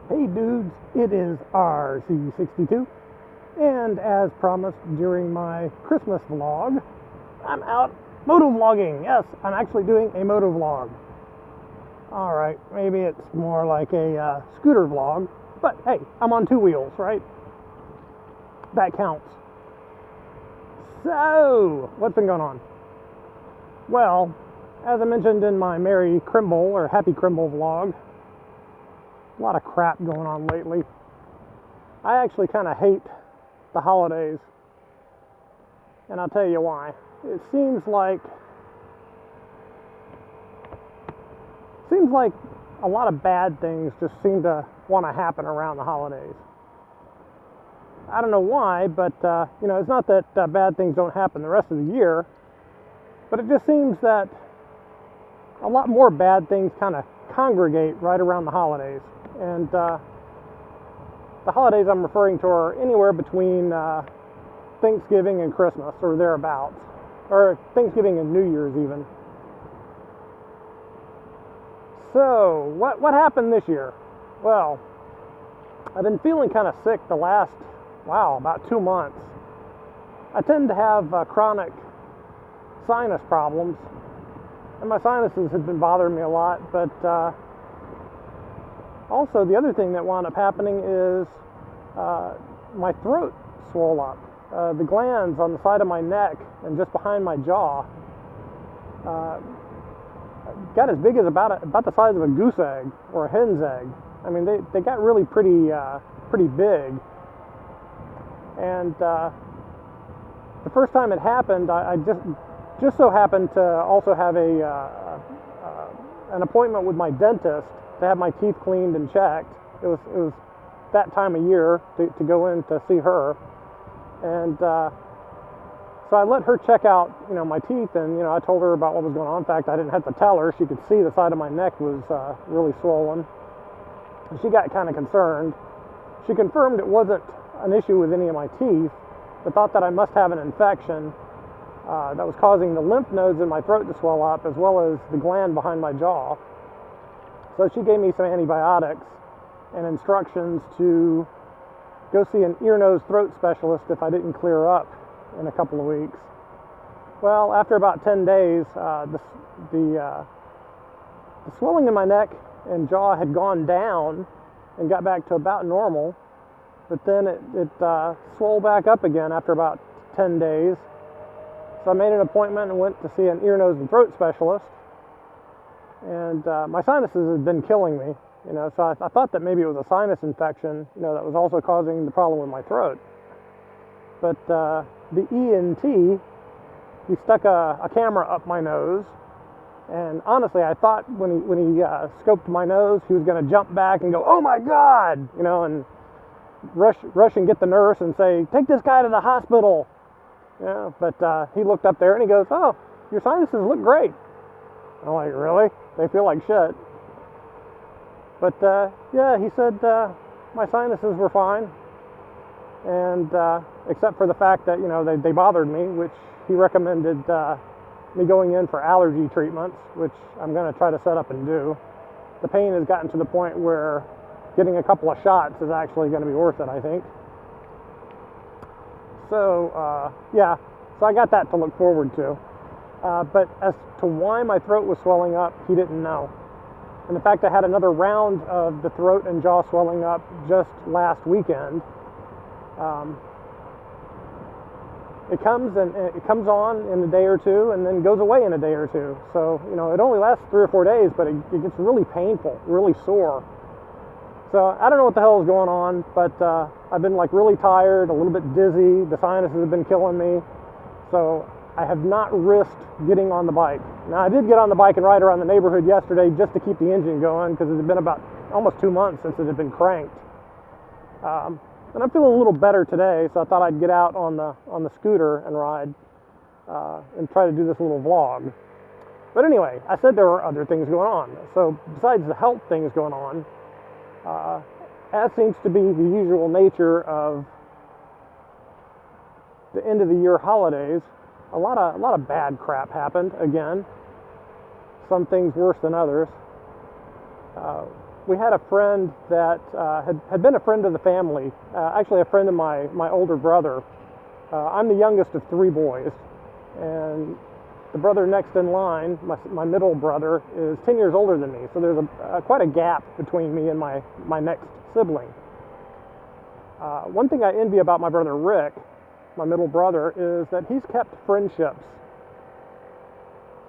Hey dudes, it is RC62, and as promised during my Christmas vlog, I'm out motovlogging. Yes, I'm actually doing a motovlog. Alright, maybe it's more like a scooter vlog, but hey, I'm on two wheels, right? That counts. So, what's been going on? Well, as I mentioned in my Merry Crimble or Happy Crimble vlog, a lot of crap going on lately. I actually kind of hate the holidays, and I'll tell you why. It seems like a lot of bad things just seem to want to happen around the holidays. I don't know why, but it's not that bad things don't happen the rest of the year, but it just seems that a lot more bad things kind of congregate right around the holidays. And the holidays I'm referring to are anywhere between Thanksgiving and Christmas, or thereabouts, or Thanksgiving and New Year's even. So, what happened this year? Well, I've been feeling kind of sick the last, about 2 months. I tend to have chronic sinus problems, and my sinuses have been bothering me a lot, but also, the other thing that wound up happening is my throat swelled up. The glands on the side of my neck and just behind my jaw got as big as about the size of a goose egg or a hen's egg. I mean, they got really pretty big. And the first time it happened, I just so happened to also have an appointment with my dentist to have my teeth cleaned and checked. It was that time of year to go in to see her, and so I let her check out my teeth, and I told her about what was going on. In fact, I didn't have to tell her; she could see the side of my neck was really swollen. And she got kind of concerned. She confirmed it wasn't an issue with any of my teeth, but thought that I must have an infection that was causing the lymph nodes in my throat to swell up, as well as the gland behind my jaw. So she gave me some antibiotics and instructions to go see an ear, nose, throat specialist if I didn't clear up in a couple of weeks. Well, after about 10 days, the swelling in my neck and jaw had gone down and got back to about normal, but then it swelled back up again after about 10 days. So I made an appointment and went to see an ear, nose, and throat specialist. And my sinuses had been killing me, so I thought that maybe it was a sinus infection, that was also causing the problem with my throat. But the ENT, he stuck a camera up my nose, and honestly, I thought when he scoped my nose, he was going to jump back and go, "Oh my God!" and rush and get the nurse and say, "Take this guy to the hospital." But he looked up there and he goes, "Oh, your sinuses look great." I'm like, "Really? They feel like shit." But he said my sinuses were fine, and except for the fact that they bothered me, which he recommended me going in for allergy treatments, which I'm going to try to set up and do. The pain has gotten to the point where getting a couple of shots is actually going to be worth it, I think. So so I got that to look forward to. But as to why my throat was swelling up, he didn't know. And in fact, I had another round of the throat and jaw swelling up just last weekend. It comes on in a day or two, and then goes away in a day or two. So it only lasts 3 or 4 days, but it gets really painful, really sore. So I don't know what the hell is going on, but I've been really tired, a little bit dizzy. The sinuses have been killing me. So I have not risked getting on the bike. Now, I did get on the bike and ride around the neighborhood yesterday just to keep the engine going, because it had been about almost 2 months since it had been cranked. And I'm feeling a little better today, so I thought I'd get out on the scooter and ride and try to do this little vlog. But anyway, I said there were other things going on. So besides the health things going on, as seems to be the usual nature of the end of the year holidays, a lot of bad crap happened again. Some things worse than others. we had a friend that had been a friend of the family, actually a friend of my older brother. I'm the youngest of three boys, and the brother next in line, my middle brother, is 10 years older than me, so there's quite a gap between me and my next sibling. One thing I envy about my brother Rick, my middle brother, is that he's kept friendships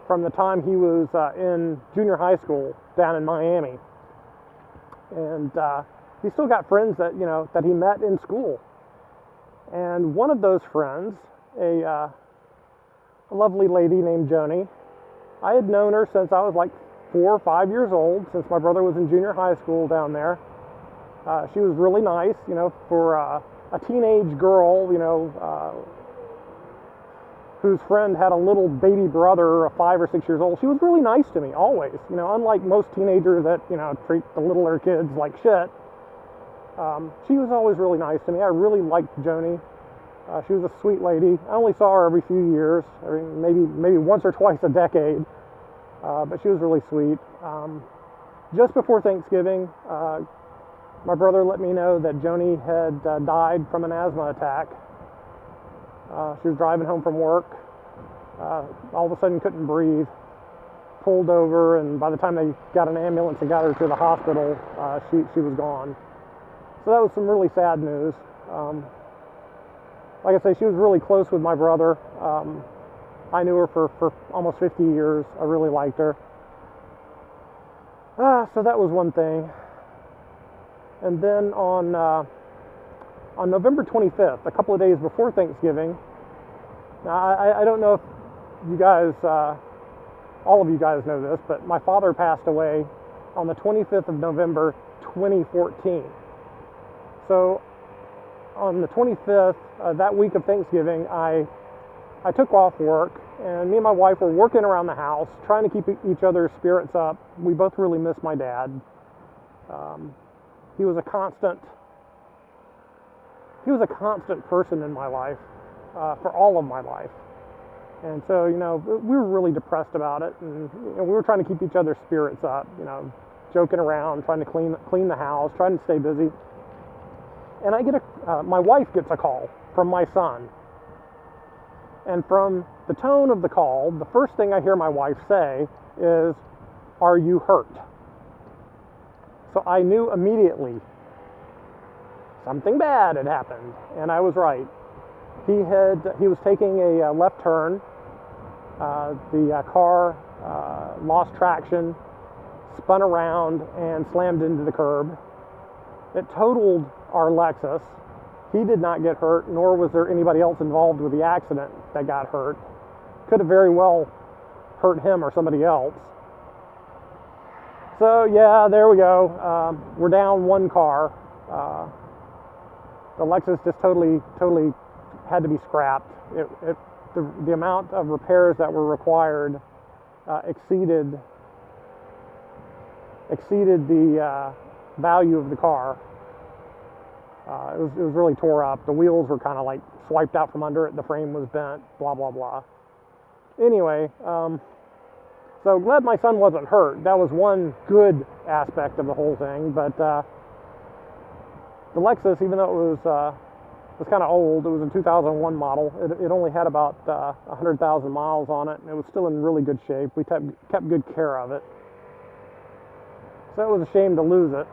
from the time he was in junior high school down in Miami. And he's still got friends that he met in school. And one of those friends, a lovely lady named Joni, I had known her since I was like 4 or 5 years old, since my brother was in junior high school down there. She was really nice, for a teenage girl, whose friend had a little baby brother, 5 or 6 years old. She was really nice to me, always. Unlike most teenagers that, treat the littler kids like shit. She was always really nice to me. I really liked Joni. She was a sweet lady. I only saw her every few years, maybe once or twice a decade. But she was really sweet. Just before Thanksgiving, my brother let me know that Joni had died from an asthma attack. She was driving home from work. All of a sudden couldn't breathe. Pulled over, and by the time they got an ambulance and got her to the hospital, she was gone. So that was some really sad news. Like I say, she was really close with my brother. I knew her for almost 50 years. I really liked her. So that was one thing. And then on November 25th, a couple of days before Thanksgiving, now I don't know if you guys, all of you guys know this, but my father passed away on the 25th of November 2014. So on the 25th, that week of Thanksgiving, I took off work, and me and my wife were working around the house, trying to keep each other's spirits up. We both really missed my dad. He was a constant person in my life, for all of my life. And so, we were really depressed about it, and we were trying to keep each other's spirits up, joking around, trying to clean the house, trying to stay busy. And my wife gets a call from my son. And from the tone of the call, the first thing I hear my wife say is, "Are you hurt?" So I knew immediately something bad had happened, and I was right. He was taking a left turn. The car lost traction, spun around, and slammed into the curb. It totaled our Lexus. He did not get hurt, nor was there anybody else involved with the accident that got hurt. Could have very well hurt him or somebody else. So yeah, there we go. We're down one car. The Lexus just totally had to be scrapped. The amount of repairs that were required exceeded the value of the car. It was really tore up. The wheels were kind of like swiped out from under it. The frame was bent. Blah blah blah. Anyway, so glad my son wasn't hurt. That was one good aspect of the whole thing. But the Lexus, even though it was kind of old, it was a 2001 model. It only had about 100,000 miles on it, and it was still in really good shape. We kept good care of it. So it was a shame to lose it.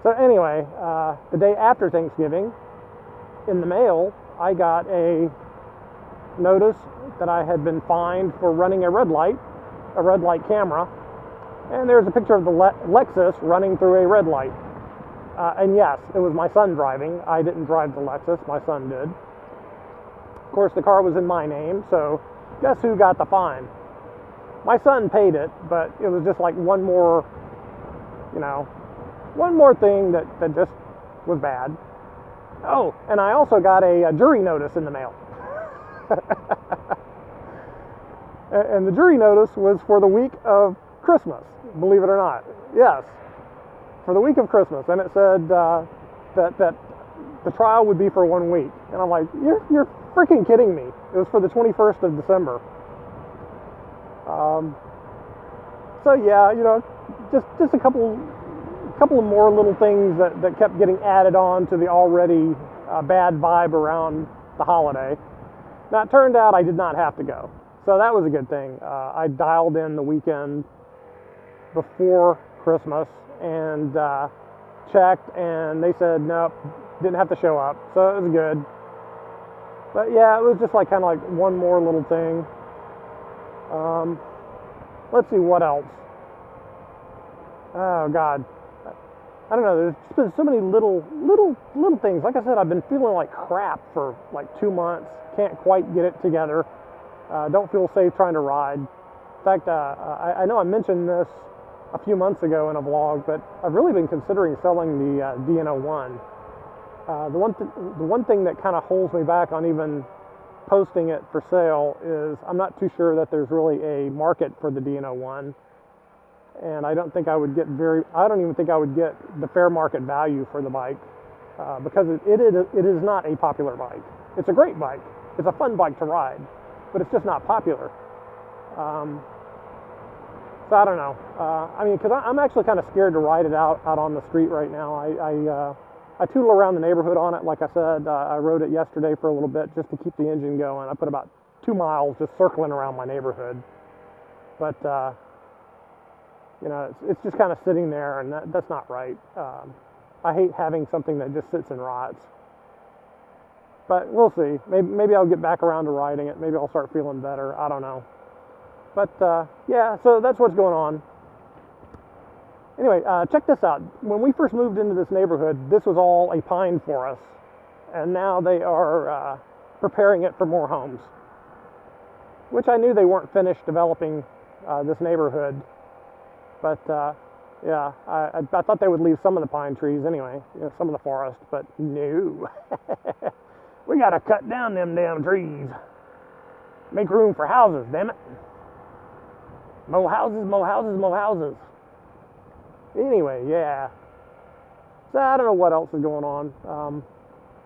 So anyway, the day after Thanksgiving, in the mail, I got a notice that I had been fined for running a red light camera, and there's a picture of the Lexus running through a red light. And yes, it was my son driving. I didn't drive the Lexus, my son did. Of course, the car was in my name, so guess who got the fine? My son paid it, but it was just like one more thing that just was bad. Oh, and I also got a jury notice in the mail. And the jury notice was for the week of Christmas, believe it or not. Yes, for the week of Christmas. And it said that the trial would be for 1 week. And I'm like, you're freaking kidding me. It was for the 21st of December. So yeah, just a couple of more little things that kept getting added on to the already bad vibe around the holiday. Now, it turned out I did not have to go, so that was a good thing. I dialed in the weekend before Christmas and checked, and they said nope, didn't have to show up, so it was good. But yeah, it was just like kind of like one more little thing. Let's see what else. Oh God, I don't know. There's been so many little things. Like I said, I've been feeling like crap for like 2 months. Can't quite get it together. Don't feel safe trying to ride. In fact, I know I mentioned this a few months ago in a vlog, but I've really been considering selling the DN01. The one thing that kind of holds me back on even posting it for sale is I'm not too sure that there's really a market for the DN01, and I don't even think I would get the fair market value for the bike because it is not a popular bike. It's a great bike. It's a fun bike to ride, but it's just not popular. So I don't know. I mean, because I'm actually kind of scared to ride it out on the street right now. I tootle around the neighborhood on it. Like I said, I rode it yesterday for a little bit just to keep the engine going. I put about 2 miles just circling around my neighborhood. But, you know, it's just kind of sitting there, and that's not right. I hate having something that just sits and rots. But we'll see. Maybe I'll get back around to riding it. Maybe I'll start feeling better. I don't know. But, yeah, so that's what's going on. Anyway, check this out. When we first moved into this neighborhood, this was all a pine forest, and now they are preparing it for more homes, which I knew they weren't finished developing this neighborhood, but yeah, I thought they would leave some of the pine trees anyway, you know, some of the forest, but no. We gotta cut down them damn trees. Make room for houses, damn it. More houses, more houses, more houses. Anyway, yeah. So I don't know what else is going on.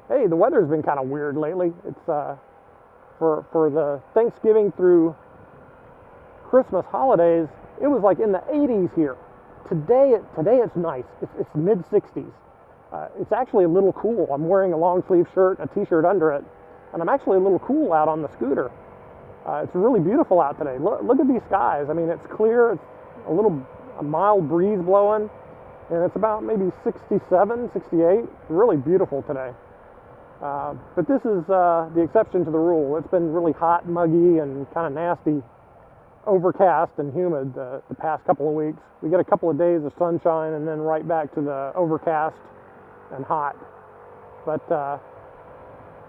Hey, the weather's been kind of weird lately. It's for the Thanksgiving through Christmas holidays, it was like in the 80s here. Today it's nice. It's mid-60s. It's actually a little cool. I'm wearing a long sleeve shirt, a t-shirt under it, and I'm actually a little cool out on the scooter. It's really beautiful out today. Look at these skies. I mean, it's clear. It's a mild breeze blowing, and it's about maybe 67, 68. Really beautiful today. But this is the exception to the rule. It's been really hot, muggy, and kind of nasty, overcast and humid the past couple of weeks. We get a couple of days of sunshine and then right back to the overcast and hot. But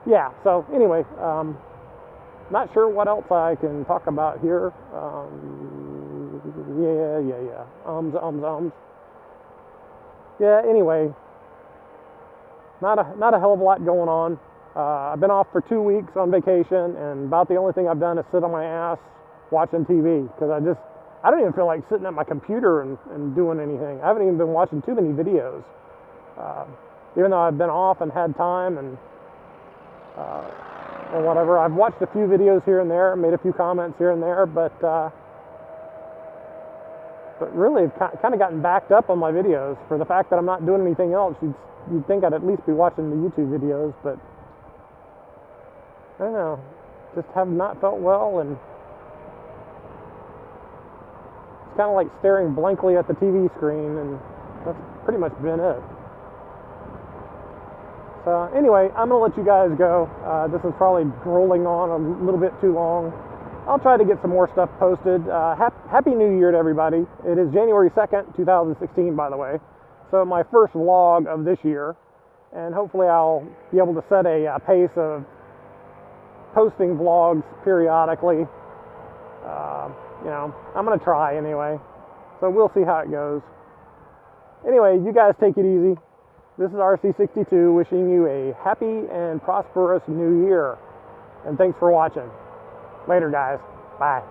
yeah, so anyway, not sure what else I can talk about here. Yeah. Yeah, anyway, not a hell of a lot going on. I've been off for 2 weeks on vacation, and about the only thing I've done is sit on my ass watching TV, because I don't even feel like sitting at my computer and doing anything. I haven't even been watching too many videos. Even though I've been off and had time and whatever. I've watched a few videos here and there, made a few comments here and there, but really I've kind of gotten backed up on my videos for the fact that I'm not doing anything else. You'd think I'd at least be watching the YouTube videos, but I don't know, just have not felt well, and it's kind of like staring blankly at the TV screen, and that's pretty much been it. So anyway, I'm going to let you guys go. This is probably rolling on a little bit too long. I'll try to get some more stuff posted. Happy New Year to everybody. It is January 2nd, 2016, by the way. So my first vlog of this year. And hopefully I'll be able to set a pace of posting vlogs periodically. You know, I'm going to try anyway. So we'll see how it goes. Anyway, you guys take it easy. This is RC62 wishing you a happy and prosperous new year. And thanks for watching. Later, guys. Bye.